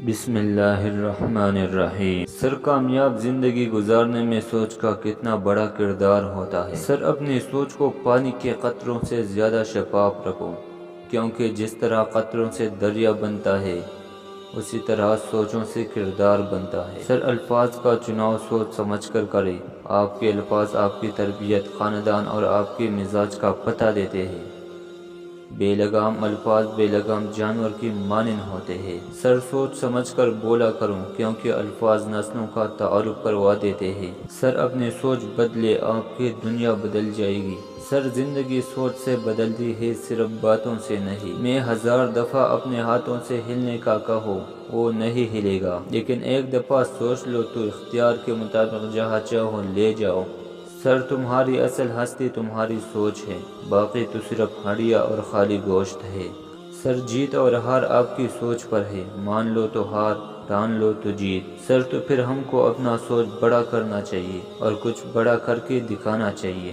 بسم اللہ الرحمن الرحیم۔ سر کامیاب زندگی گزارنے میں سوچ کا کتنا بڑا کردار ہوتا ہے۔ سر اپنی سوچ کو پانی کے قطروں سے زیادہ شفاف رکھو، کیونکہ جس طرح قطروں سے دریا بنتا ہے اسی طرح سوچوں سے کردار بنتا ہے۔ سر الفاظ کا چناؤ سوچ سمجھ کر کریں۔ آپ کے الفاظ آپ کی تربیت، خاندان اور آپ کے مزاج کا پتہ دیتے ہیں۔ بے لگام الفاظ بے لگام جانور کی مانند ہوتے ہیں۔ سر سوچ سمجھ کر بولا کروں، کیونکہ الفاظ نسلوں کا تعارف کروا دیتے ہیں۔ سر اپنی سوچ بدلے، آپ کی دنیا بدل جائے گی۔ سر زندگی سوچ سے بدلتی ہے، صرف باتوں سے نہیں۔ میں 1000 دفعہ اپنے ہاتھوں سے ہلنے کا کہو، وہ نہیں ہلے گا، لیکن ایک دفعہ سوچ لو تو اختیار کے مطابق جہاں چاہو لے جاؤ۔ سر تمہاری اصل ہستی تمہاری سوچ ہے، باقی تو صرف ہڈیاں اور خالی گوشت ہے۔ سر جیت اور ہار آپ کی سوچ پر ہے، مان لو تو ہار، ٹان لو تو جیت۔ سر تو پھر ہم کو اپنا سوچ بڑا کرنا چاہیے اور کچھ بڑا کر کے دکھانا چاہیے۔